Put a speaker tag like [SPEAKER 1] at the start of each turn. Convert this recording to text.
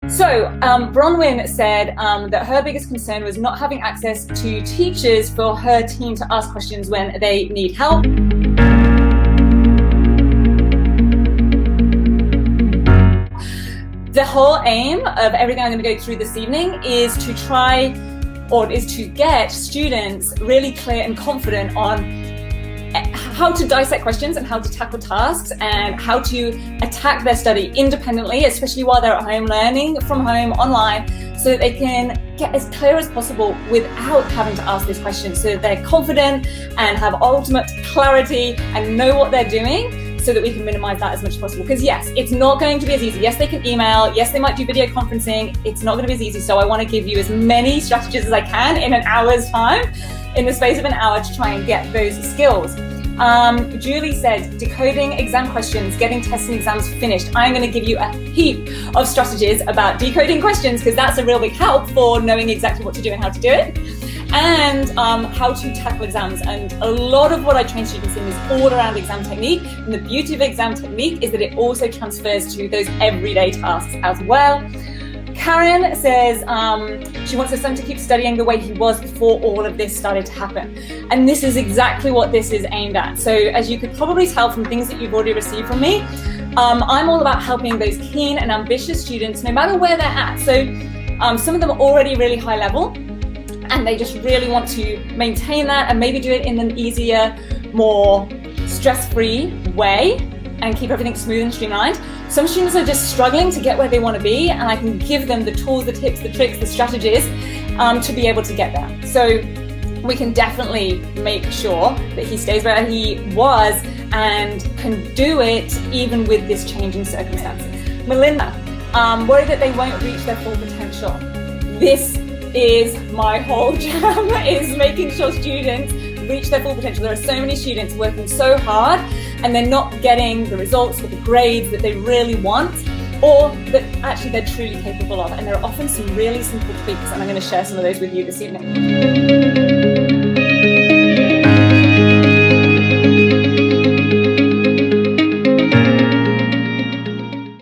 [SPEAKER 1] So Bronwyn said that her biggest concern was not having access to teachers for her team to ask questions when they need help. The whole aim of everything I'm going to go through this evening is to get students really clear and confident on how to dissect questions and how to tackle tasks and how to attack their study independently, especially while they're at home learning from home online, so that they can get as clear as possible without having to ask these questions, so that they're confident and have ultimate clarity and know what they're doing, so that we can minimize that as much as possible. Because yes, it's not going to be as easy. Yes, they can email. Yes, they might do video conferencing. It's not going to be as easy. So I want to give you as many strategies as I can in an hour's time, in the space of an hour, to try and get those skills. Julie said, decoding exam questions, getting tests and exams finished. I'm going to give you a heap of strategies about decoding questions, because that's a real big help for knowing exactly what to do and how to do it. And how to tackle exams. And a lot of what I train students in is all around exam technique. And the beauty of exam technique is that it also transfers to those everyday tasks as well. Karen says she wants her son to keep studying the way he was before all of this started to happen. And this is exactly what this is aimed at. So as you could probably tell from things that you've already received from me, I'm all about helping those keen and ambitious students, no matter where they're at. So some of them are already really high level, and they just really want to maintain that and maybe do it in an easier, more stress-free way and keep everything smooth and streamlined. Some students are just struggling to get where they want to be, and I can give them the tools, the tips, the tricks, the strategies to be able to get there. So we can definitely make sure that he stays where he was and can do it even with this change in circumstances. Melinda, worried that they won't reach their full potential. This is my whole jam, is making sure students reach their full potential. There are so many students working so hard and they're not getting the results or the grades that they really want, or that actually they're truly capable of. And there are often some really simple tweaks, and I'm going to share some of those with you this evening.